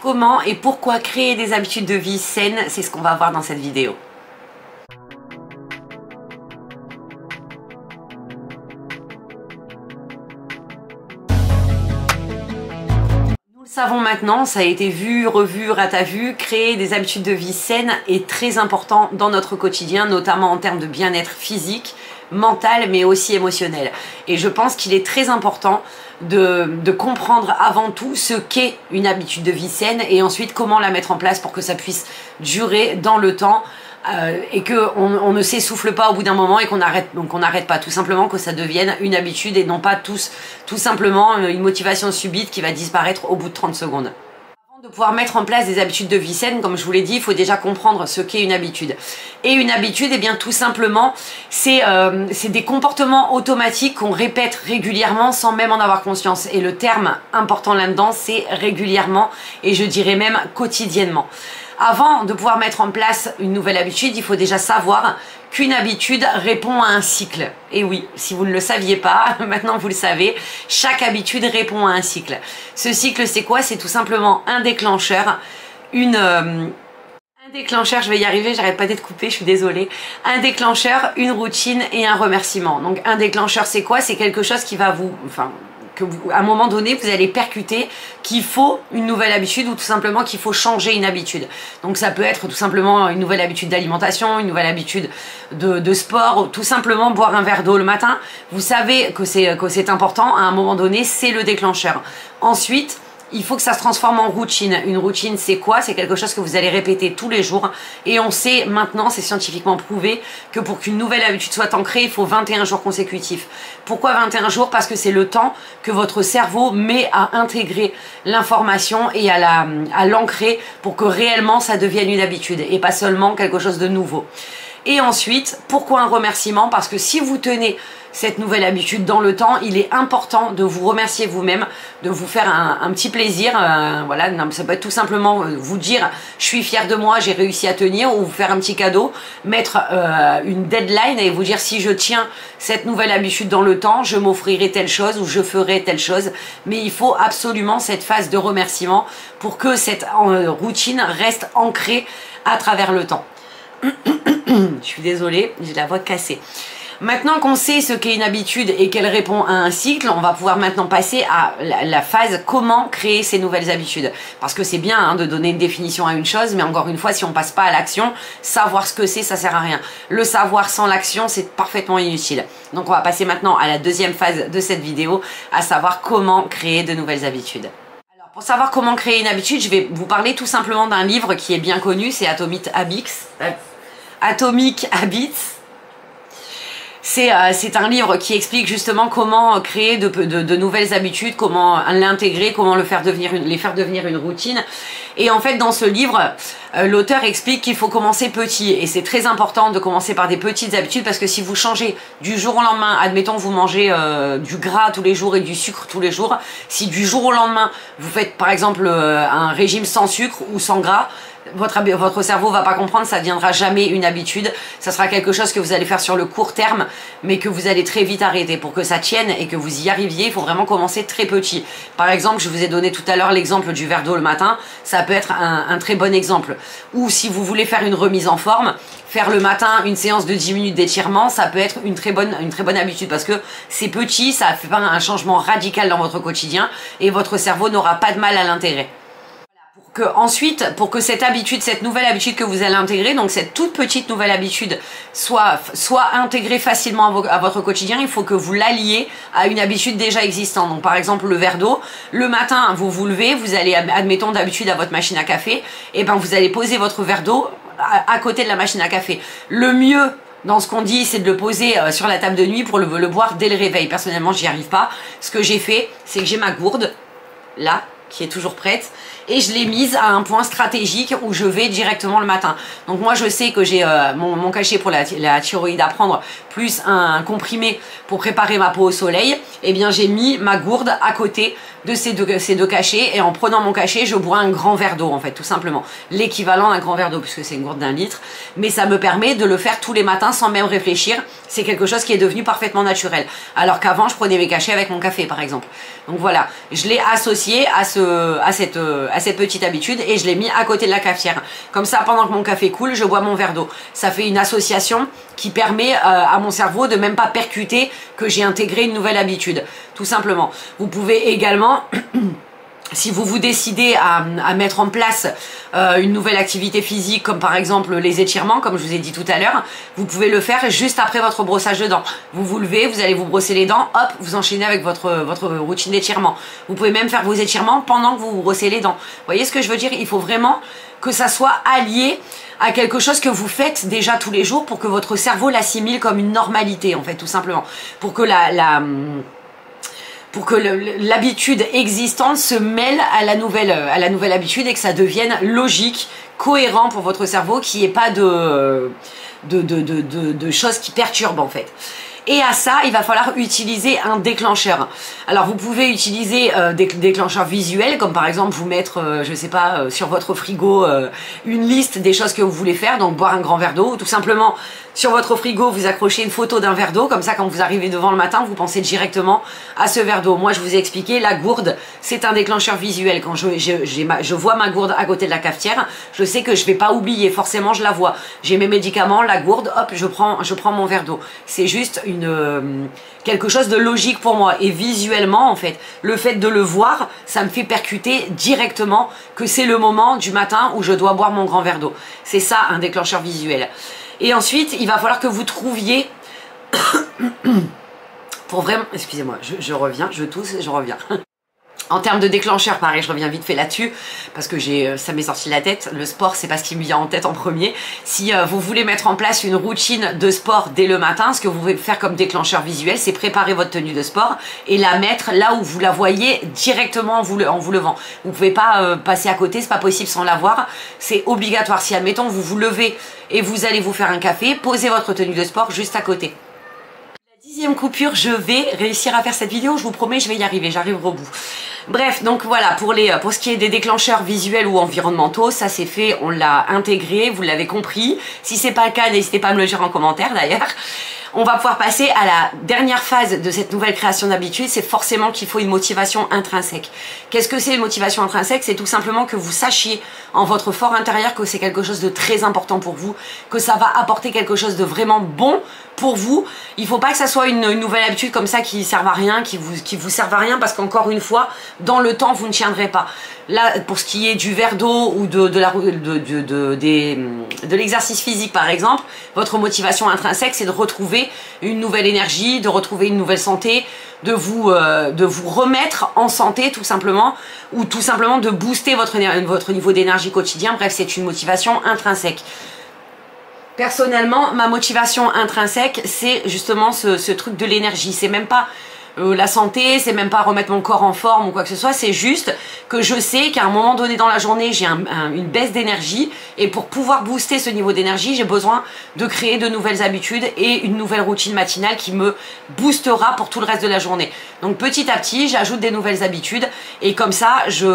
Comment et pourquoi créer des habitudes de vie saines, c'est ce qu'on va voir dans cette vidéo. Nous le savons maintenant, ça a été vu, revu, ratavu, créer des habitudes de vie saines est très important dans notre quotidien, notamment en termes de bien-être physique, mental, mais aussi émotionnel. Et je pense qu'il est très important de comprendre avant tout ce qu'est une habitude de vie saine et ensuite comment la mettre en place pour que ça puisse durer dans le temps et qu'on ne s'essouffle pas au bout d'un moment et qu'on n'arrête pas, tout simplement que ça devienne une habitude et non pas tout simplement une motivation subite qui va disparaître au bout de 30 secondes. De pouvoir mettre en place des habitudes de vie saines, comme je vous l'ai dit, il faut déjà comprendre ce qu'est une habitude. Et une habitude, eh bien tout simplement, c'est des comportements automatiques qu'on répète régulièrement sans même en avoir conscience. Et le terme important là-dedans, c'est régulièrement et je dirais même quotidiennement. Avant de pouvoir mettre en place une nouvelle habitude, il faut déjà savoir qu'une habitude répond à un cycle. Et oui, si vous ne le saviez pas, maintenant vous le savez, chaque habitude répond à un cycle. Ce cycle, c'est quoi? C'est tout simplement un déclencheur, un déclencheur, je vais y arriver, j'arrête pas d'être coupée, je suis désolée. Un déclencheur, une routine et un remerciement. Donc un déclencheur, c'est quoi? C'est quelque chose qui va à un moment donné, vous allez percuter qu'il faut une nouvelle habitude ou tout simplement qu'il faut changer une habitude. Donc ça peut être tout simplement une nouvelle habitude d'alimentation, une nouvelle habitude de sport, ou tout simplement boire un verre d'eau le matin. Vous savez que c'est important, à un moment donné, c'est le déclencheur. Ensuite, il faut que ça se transforme en routine. Une routine, c'est quoi? C'est quelque chose que vous allez répéter tous les jours. Et on sait maintenant, c'est scientifiquement prouvé, que pour qu'une nouvelle habitude soit ancrée, il faut 21 jours consécutifs. Pourquoi 21 jours? Parce que c'est le temps que votre cerveau met à intégrer l'information et à l'ancrer pour que réellement ça devienne une habitude et pas seulement quelque chose de nouveau. Et ensuite, pourquoi un remerciement? Parce que si vous tenez cette nouvelle habitude dans le temps, il est important de vous remercier vous-même, de vous faire un petit plaisir. Voilà, ça peut être tout simplement vous dire je suis fière de moi, j'ai réussi à tenir, ou vous faire un petit cadeau, mettre une deadline et vous dire si je tiens cette nouvelle habitude dans le temps, je m'offrirai telle chose ou je ferai telle chose. Mais il faut absolument cette phase de remerciement pour que cette routine reste ancrée à travers le temps. Je suis désolée, j'ai la voix cassée. Maintenant qu'on sait ce qu'est une habitude et qu'elle répond à un cycle, on va pouvoir maintenant passer à la phase comment créer ces nouvelles habitudes. Parce que c'est bien de donner une définition à une chose, mais encore une fois, si on passe pas à l'action, savoir ce que c'est, ça sert à rien. Le savoir sans l'action, c'est parfaitement inutile. Donc on va passer maintenant à la deuxième phase de cette vidéo, à savoir comment créer de nouvelles habitudes. Alors pour savoir comment créer une habitude, je vais vous parler tout simplement d'un livre qui est bien connu, c'est Atomic Habits. C'est un livre qui explique justement comment créer de nouvelles habitudes, comment l'intégrer, comment les faire devenir une routine. Et en fait, dans ce livre, l'auteur explique qu'il faut commencer petit. Et c'est très important de commencer par des petites habitudes parce que si vous changez du jour au lendemain, admettons vous mangez du gras tous les jours et du sucre tous les jours, si du jour au lendemain, vous faites par exemple un régime sans sucre ou sans gras, votre cerveau va pas comprendre, ça ne deviendra jamais une habitude, ça sera quelque chose que vous allez faire sur le court terme, mais que vous allez très vite arrêter. Pour que ça tienne et que vous y arriviez, il faut vraiment commencer très petit. Par exemple, je vous ai donné tout à l'heure l'exemple du verre d'eau le matin, ça peut être un très bon exemple. Ou si vous voulez faire une remise en forme, faire le matin une séance de 10 minutes d'étirement, ça peut être une très bonne habitude parce que c'est petit, ça fait pas un changement radical dans votre quotidien et votre cerveau n'aura pas de mal à l'intégrer. Ensuite, pour que cette nouvelle habitude que vous allez intégrer, donc cette toute petite nouvelle habitude soit intégrée facilement à votre quotidien, il faut que vous l'alliez à une habitude déjà existante. Donc par exemple le verre d'eau, le matin vous vous levez, vous allez, admettons d'habitude à votre machine à café, et ben vous allez poser votre verre d'eau à côté de la machine à café. Le mieux dans ce qu'on dit, c'est de le poser sur la table de nuit pour le boire dès le réveil. Personnellement, j'y arrive pas. Ce que j'ai fait, c'est que j'ai ma gourde, là, qui est toujours prête, et je l'ai mise à un point stratégique où je vais directement le matin. Donc moi je sais que j'ai mon cachet pour la thyroïde à prendre, plus un comprimé pour préparer ma peau au soleil, et bien j'ai mis ma gourde à côté de ces deux cachets et en prenant mon cachet, je bois un grand verre d'eau en fait, tout simplement. L'équivalent d'un grand verre d'eau puisque c'est une gourde d'1 litre. Mais ça me permet de le faire tous les matins sans même réfléchir. C'est quelque chose qui est devenu parfaitement naturel. Alors qu'avant, je prenais mes cachets avec mon café par exemple. Donc voilà, je l'ai associé à cette petite habitude et je l'ai mis à côté de la cafetière. Comme ça, pendant que mon café coule, je bois mon verre d'eau. Ça fait une association qui permet à mon cerveau de même pas percuter que j'ai intégré une nouvelle habitude, tout simplement. Vous pouvez également si vous vous décidez à mettre en place une nouvelle activité physique, comme par exemple les étirements, comme je vous ai dit tout à l'heure, vous pouvez le faire juste après votre brossage de dents. Vous vous levez, vous allez vous brosser les dents, hop, vous enchaînez avec votre routine d'étirement. Vous pouvez même faire vos étirements pendant que vous vous brossez les dents. Vous voyez ce que je veux dire? Il faut vraiment que ça soit allié à quelque chose que vous faites déjà tous les jours pour que votre cerveau l'assimile comme une normalité, en fait, tout simplement. Pour que l'habitude existante se mêle à la nouvelle habitude et que ça devienne logique, cohérent pour votre cerveau, qu'il n'y ait pas de choses qui perturbent en fait. Et à ça, il va falloir utiliser un déclencheur. Alors, vous pouvez utiliser des déclencheurs visuels, comme par exemple vous mettre, je sais pas, sur votre frigo, une liste des choses que vous voulez faire, donc boire un grand verre d'eau, ou tout simplement sur votre frigo, vous accrochez une photo d'un verre d'eau, comme ça quand vous arrivez devant le matin, vous pensez directement à ce verre d'eau. Moi, je vous ai expliqué, la gourde, c'est un déclencheur visuel. Quand je vois ma gourde à côté de la cafetière, je sais que je vais pas oublier, forcément je la vois. J'ai mes médicaments, la gourde, hop, je prends mon verre d'eau. C'est juste quelque chose de logique pour moi. Et visuellement, en fait, le fait de le voir, ça me fait percuter directement que c'est le moment du matin où je dois boire mon grand verre d'eau. C'est ça, un déclencheur visuel. Et ensuite, il va falloir que vous trouviez pour vraiment... Excusez-moi, je reviens, je tousse, je reviens. En termes de déclencheur, pareil, je reviens vite fait là-dessus parce que ça m'est sorti de la tête. Le sport, c'est pas ce qui me vient en tête en premier. Si vous voulez mettre en place une routine de sport dès le matin, ce que vous pouvez faire comme déclencheur visuel, c'est préparer votre tenue de sport et la mettre là où vous la voyez directement en vous levant. Vous pouvez pas passer à côté, c'est pas possible sans la voir. C'est obligatoire. Si admettons vous vous levez et vous allez vous faire un café, posez votre tenue de sport juste à côté. La 10e coupure, je vais réussir à faire cette vidéo, je vous promets, je vais y arriver, j'arriverai au bout. Bref, donc voilà, pour ce qui est des déclencheurs visuels ou environnementaux, ça c'est fait, on l'a intégré, vous l'avez compris. Si c'est pas le cas, n'hésitez pas à me le dire en commentaire d'ailleurs. On va pouvoir passer à la dernière phase de cette nouvelle création d'habitude, c'est forcément qu'il faut une motivation intrinsèque. Qu'est-ce que c'est une motivation intrinsèque? C'est tout simplement que vous sachiez en votre fort intérieur que c'est quelque chose de très important pour vous, que ça va apporter quelque chose de vraiment bon pour vous. Il ne faut pas que ça soit une nouvelle habitude comme ça qui ne serve à rien, qui vous serve à rien parce qu'encore une fois, dans le temps, vous ne tiendrez pas. Là, pour ce qui est du verre d'eau ou de l'exercice physique par exemple, votre motivation intrinsèque, c'est de retrouver une nouvelle énergie, de retrouver une nouvelle santé, de vous remettre en santé tout simplement, ou tout simplement de booster votre niveau d'énergie quotidien. Bref, c'est une motivation intrinsèque. Personnellement, ma motivation intrinsèque, c'est justement ce truc de l'énergie. C'est même pas la santé, c'est même pas remettre mon corps en forme ou quoi que ce soit, c'est juste que je sais qu'à un moment donné dans la journée, j'ai une baisse d'énergie et pour pouvoir booster ce niveau d'énergie, j'ai besoin de créer de nouvelles habitudes et une nouvelle routine matinale qui me boostera pour tout le reste de la journée. Donc petit à petit, j'ajoute des nouvelles habitudes et comme ça, je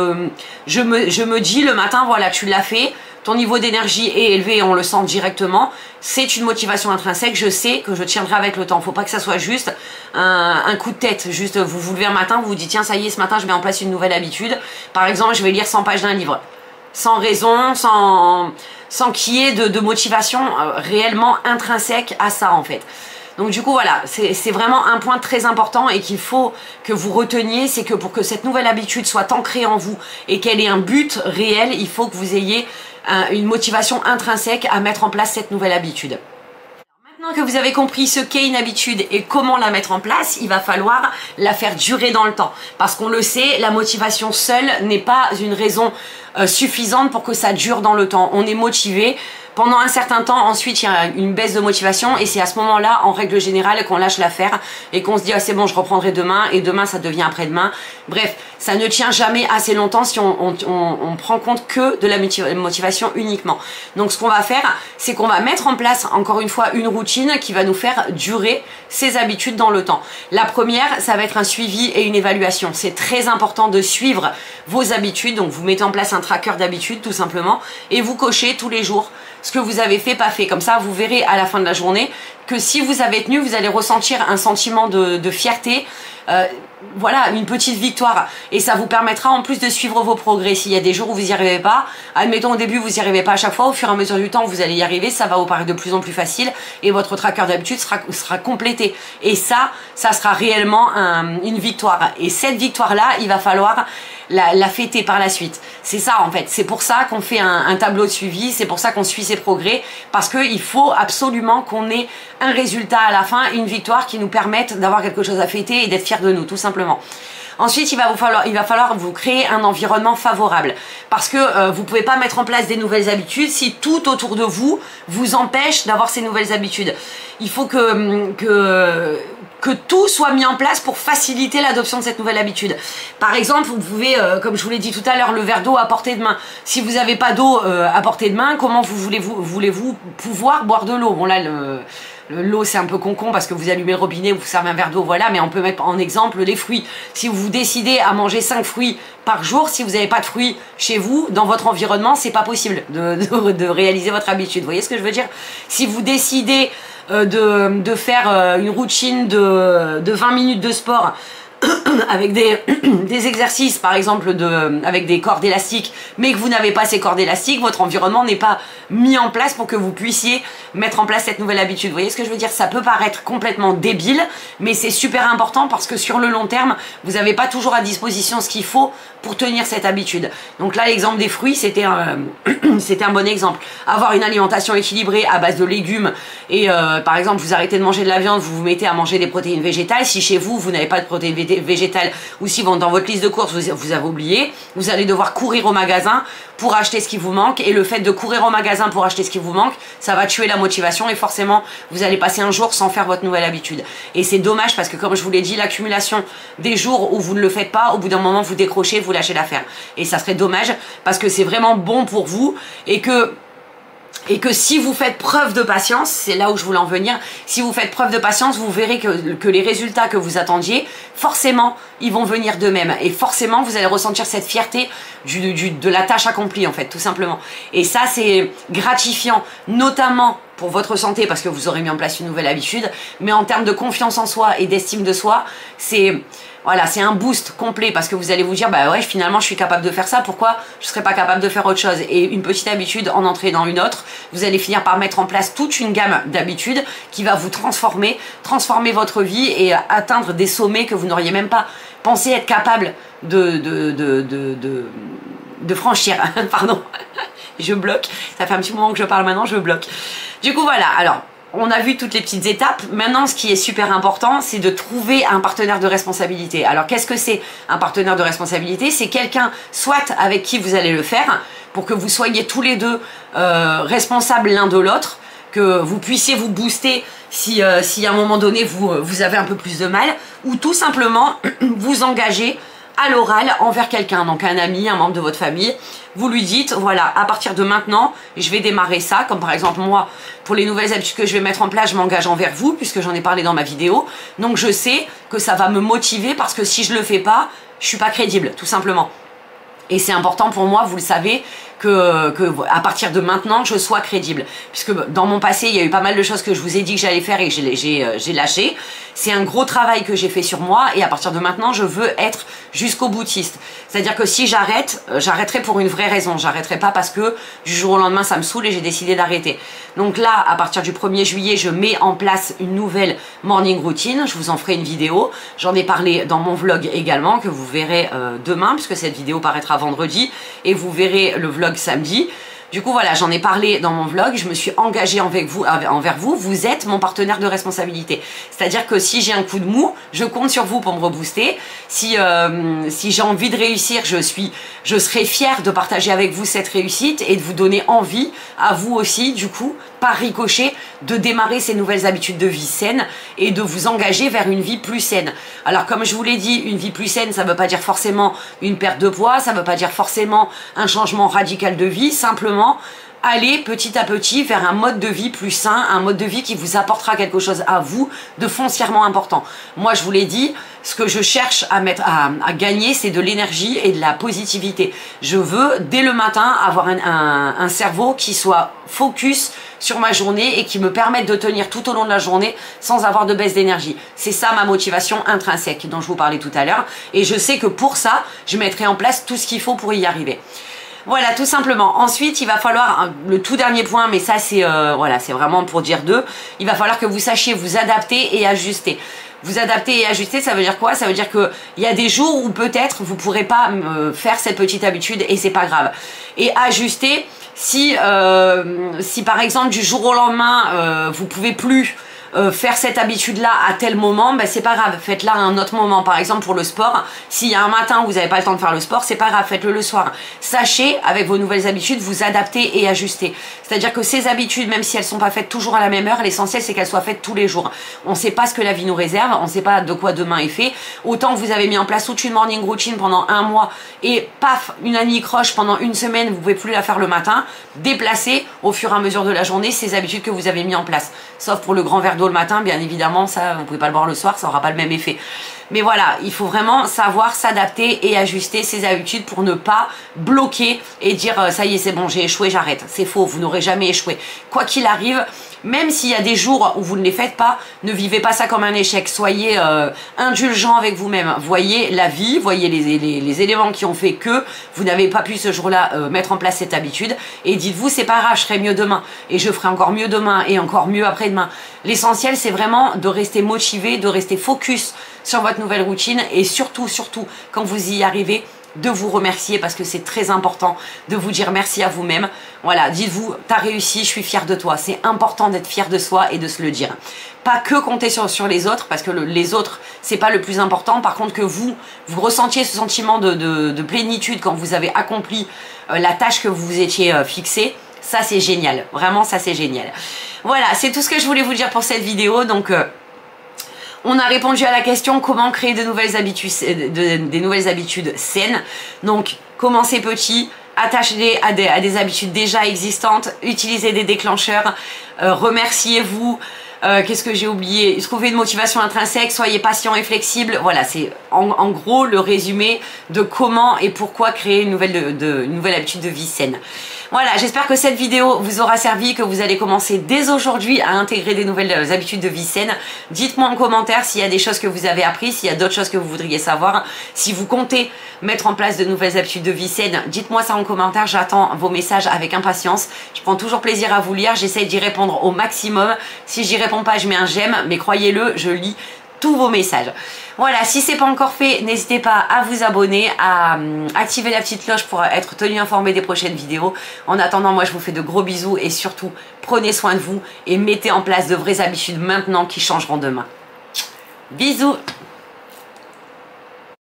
me dis le matin, voilà, tu l'as fait, ton niveau d'énergie est élevé et on le sent directement. C'est une motivation intrinsèque, je sais que je tiendrai avec le temps. Faut pas que ça soit juste un coup de tête. Juste vous vous levez un matin, vous vous dites tiens ça y est, ce matin je mets en place une nouvelle habitude. Par exemple, je vais lire 100 pages d'un livre. Sans raison, sans qu'il y ait de motivation réellement intrinsèque à ça en fait. Donc du coup voilà, c'est vraiment un point très important et qu'il faut que vous reteniez, c'est que pour que cette nouvelle habitude soit ancrée en vous et qu'elle ait un but réel, il faut que vous ayez une motivation intrinsèque à mettre en place cette nouvelle habitude. Maintenant que vous avez compris ce qu'est une habitude et comment la mettre en place, il va falloir la faire durer dans le temps. Parce qu'on le sait, la motivation seule n'est pas une raison suffisante pour que ça dure dans le temps. On est motivé. Pendant un certain temps, ensuite, il y a une baisse de motivation et c'est à ce moment-là, en règle générale, qu'on lâche l'affaire et qu'on se dit « Ah, c'est bon, je reprendrai demain » et demain, ça devient après-demain. Bref, ça ne tient jamais assez longtemps si on prend compte que de la motivation uniquement. Donc, ce qu'on va faire, c'est qu'on va mettre en place, encore une fois, une routine qui va nous faire durer ces habitudes dans le temps. La première, ça va être un suivi et une évaluation. C'est très important de suivre vos habitudes. Donc, vous mettez en place un tracker d'habitudes, tout simplement, et vous cochez tous les jours ce que vous avez fait, pas fait. Comme ça, vous verrez à la fin de la journée que si vous avez tenu, vous allez ressentir un sentiment de fierté, voilà, une petite victoire. Et ça vous permettra en plus de suivre vos progrès. S'il y a des jours où vous n'y arrivez pas, admettons au début vous n'y arrivez pas à chaque fois, au fur et à mesure du temps vous allez y arriver, ça va vous paraître de plus en plus facile et votre tracker d'habitude sera complété. Et ça sera réellement une victoire. Et cette victoire-là, il va falloir la fêter par la suite. C'est ça en fait, c'est pour ça qu'on fait un tableau de suivi, c'est pour ça qu'on suit ses progrès, parce qu'il faut absolument qu'on ait un résultat à la fin, une victoire qui nous permette d'avoir quelque chose à fêter et d'être fiers de nous, tout simplement. Ensuite, il va falloir vous créer un environnement favorable parce que vous ne pouvez pas mettre en place des nouvelles habitudes si tout autour de vous vous empêche d'avoir ces nouvelles habitudes. Il faut que tout soit mis en place pour faciliter l'adoption de cette nouvelle habitude. Par exemple, vous pouvez, comme je vous l'ai dit tout à l'heure, le verre d'eau à portée de main. Si vous n'avez pas d'eau à portée de main, comment voulez-vous pouvoir boire de l'eau? Bon là, l'eau c'est un peu con parce que vous allumez le robinet, vous servez un verre d'eau, voilà, mais on peut mettre en exemple les fruits. Si vous décidez à manger 5 fruits par jour, si vous n'avez pas de fruits chez vous, dans votre environnement, c'est pas possible de réaliser votre habitude. Vous voyez ce que je veux dire? Si vous décidez de faire une routine de 20 minutes de sport avec des exercices par exemple avec des cordes élastiques, mais que vous n'avez pas ces cordes élastiques, votre environnement n'est pas mis en place pour que vous puissiez mettre en place cette nouvelle habitude. Vous voyez ce que je veux dire? Ça peut paraître complètement débile, mais c'est super important parce que sur le long terme, vous n'avez pas toujours à disposition ce qu'il faut pour tenir cette habitude. Donc là, l'exemple des fruits, c'était un bon exemple. Avoir une alimentation équilibrée à base de légumes et par exemple, vous arrêtez de manger de la viande, vous vous mettez à manger des protéines végétales. Si chez vous, vous n'avez pas de protéines végétales ou si dans votre liste de courses, vous avez oublié, vous allez devoir courir au magasin pour acheter ce qui vous manque. Et le fait de courir au magasin pour acheter ce qui vous manque, ça va tuer la motivation et forcément, vous allez passer un jour sans faire votre nouvelle habitude. Et c'est dommage parce que comme je vous l'ai dit, l'accumulation des jours où vous ne le faites pas, au bout d'un moment, vous décrochez, vous lâchez l'affaire. Et ça serait dommage parce que c'est vraiment bon pour vous et que si vous faites preuve de patience, c'est là où je voulais en venir, si vous faites preuve de patience, vous verrez que les résultats que vous attendiez, forcément, ils vont venir d'eux-mêmes. Et forcément, vous allez ressentir cette fierté de la tâche accomplie, en fait, tout simplement. Et ça, c'est gratifiant, notamment pour votre santé, parce que vous aurez mis en place une nouvelle habitude, mais en termes de confiance en soi et d'estime de soi, c'est... Voilà, c'est un boost complet parce que vous allez vous dire, bah ouais, finalement, je suis capable de faire ça. Pourquoi je ne serais pas capable de faire autre chose? Et une petite habitude en entrer dans une autre, vous allez finir par mettre en place toute une gamme d'habitudes qui va vous transformer votre vie et atteindre des sommets que vous n'auriez même pas pensé être capable de franchir. Pardon, je bloque. Ça fait un petit moment que je parle maintenant, je bloque. Du coup, voilà. Alors, on a vu toutes les petites étapes. Maintenant, ce qui est super important, c'est de trouver un partenaire de responsabilité. Alors, qu'est-ce que c'est un partenaire de responsabilité? C'est quelqu'un, soit avec qui vous allez le faire, pour que vous soyez tous les deux responsables l'un de l'autre, que vous puissiez vous booster si à un moment donné, vous avez un peu plus de mal, ou tout simplement vous engager à l'oral envers quelqu'un, donc un ami, un membre de votre famille. Vous lui dites, voilà, à partir de maintenant, je vais démarrer ça, comme par exemple moi, pour les nouvelles habitudes que je vais mettre en place, je m'engage envers vous, puisque j'en ai parlé dans ma vidéo. Donc je sais que ça va me motiver, parce que si je le fais pas, je suis pas crédible, tout simplement. Et c'est important pour moi, vous le savez, que à partir de maintenant, je sois crédible. Puisque dans mon passé, il y a eu pas mal de choses que je vous ai dit que j'allais faire et que j'ai lâché. C'est un gros travail que j'ai fait sur moi et à partir de maintenant, je veux être jusqu'au boutiste. C'est-à-dire que si j'arrête, j'arrêterai pour une vraie raison. J'arrêterai pas parce que du jour au lendemain, ça me saoule et j'ai décidé d'arrêter. Donc là, à partir du 1er juillet, je mets en place une nouvelle morning routine. Je vous en ferai une vidéo. J'en ai parlé dans mon vlog également, que vous verrez demain, puisque cette vidéo paraîtra vendredi. Et vous verrez le vlog samedi. Du coup, voilà, j'en ai parlé dans mon vlog, je me suis engagée envers vous, vous êtes mon partenaire de responsabilité. C'est-à-dire que si j'ai un coup de mou, je compte sur vous pour me rebooster. Si j'ai envie de réussir, je serai fière de partager avec vous cette réussite et de vous donner envie, à vous aussi, du coup, par ricochet, de démarrer ces nouvelles habitudes de vie saines et de vous engager vers une vie plus saine. Alors, comme je vous l'ai dit, une vie plus saine, ça ne veut pas dire forcément une perte de poids, ça ne veut pas dire forcément un changement radical de vie, simplement aller petit à petit vers un mode de vie plus sain, un mode de vie qui vous apportera quelque chose à vous de foncièrement important. Moi, je vous l'ai dit, ce que je cherche à gagner, c'est de l'énergie et de la positivité. Je veux, dès le matin, avoir un cerveau qui soit focus sur ma journée et qui me permette de tenir tout au long de la journée sans avoir de baisse d'énergie. C'est ça ma motivation intrinsèque dont je vous parlais tout à l'heure. Et je sais que pour ça, je mettrai en place tout ce qu'il faut pour y arriver. Voilà, tout simplement. Ensuite, il va falloir, le tout dernier point, mais ça c'est voilà, c'est vraiment pour dire deux, il va falloir que vous sachiez vous adapter et ajuster. Vous adapter et ajuster, ça veut dire quoi? Ça veut dire qu'il y a des jours où peut-être vous ne pourrez pas faire cette petite habitude et c'est pas grave. Et ajuster, si par exemple du jour au lendemain, vous pouvez plus faire cette habitude-là à tel moment, ben c'est pas grave, faites-la à un autre moment. Par exemple pour le sport, s'il y a un matin où vous n'avez pas le temps de faire le sport, c'est pas grave, faites-le le soir. Sachez, avec vos nouvelles habitudes, vous adapter et ajuster. C'est-à-dire que ces habitudes, même si elles sont pas faites toujours à la même heure, l'essentiel c'est qu'elles soient faites tous les jours. On ne sait pas ce que la vie nous réserve, on ne sait pas de quoi demain est fait. Autant vous avez mis en place toute une morning routine pendant un mois et paf, une anicroche pendant une semaine, vous pouvez plus la faire le matin, déplacez au fur et à mesure de la journée ces habitudes que vous avez mis en place. Sauf pour le grand verre d'eau le matin, bien évidemment, ça vous pouvez pas le boire le soir, ça aura pas le même effet. Mais voilà, il faut vraiment savoir s'adapter et ajuster ses habitudes pour ne pas bloquer et dire ça y est, c'est bon, j'ai échoué, j'arrête. C'est faux, vous n'aurez jamais échoué. Quoi qu'il arrive, même s'il y a des jours où vous ne les faites pas, ne vivez pas ça comme un échec. Soyez indulgent avec vous-même. Voyez la vie, voyez les éléments qui ont fait que vous n'avez pas pu ce jour-là mettre en place cette habitude. Et dites-vous, c'est pas grave, je ferai mieux demain. Et je ferai encore mieux demain et encore mieux après-demain. L'essentiel, c'est vraiment de rester motivé, de rester focus sur votre nouvelle routine et surtout, quand vous y arrivez, de vous remercier parce que c'est très important de vous dire merci à vous-même. Voilà, dites-vous, t'as réussi, je suis fière de toi. C'est important d'être fier de soi et de se le dire. Pas que compter sur les autres parce que les autres, c'est pas le plus important. Par contre, que vous ressentiez ce sentiment de plénitude quand vous avez accompli la tâche que vous vous étiez fixée. Ça, c'est génial. Vraiment, ça, c'est génial. Voilà, c'est tout ce que je voulais vous dire pour cette vidéo. Donc, on a répondu à la question comment créer de nouvelles habitudes, des nouvelles habitudes saines. Donc, commencez petit, attachez à des habitudes déjà existantes, utilisez des déclencheurs, remerciez-vous. Qu'est-ce que j'ai oublié? Trouvez une motivation intrinsèque, soyez patient et flexible. Voilà, c'est en gros le résumé de comment et pourquoi créer une nouvelle habitude de vie saine. Voilà, j'espère que cette vidéo vous aura servi, que vous allez commencer dès aujourd'hui à intégrer des nouvelles habitudes de vie saines. Dites-moi en commentaire s'il y a des choses que vous avez apprises, s'il y a d'autres choses que vous voudriez savoir. Si vous comptez mettre en place de nouvelles habitudes de vie saines, dites-moi ça en commentaire. J'attends vos messages avec impatience. Je prends toujours plaisir à vous lire. J'essaye d'y répondre au maximum. Si j'y réponds pas, je mets un j'aime. Mais croyez-le, je lis tous vos messages. Voilà, si c'est pas encore fait, n'hésitez pas à vous abonner, à activer la petite cloche pour être tenu informé des prochaines vidéos. En attendant, moi je vous fais de gros bisous et surtout, prenez soin de vous et mettez en place de vraies habitudes maintenant qui changeront demain. Bisous!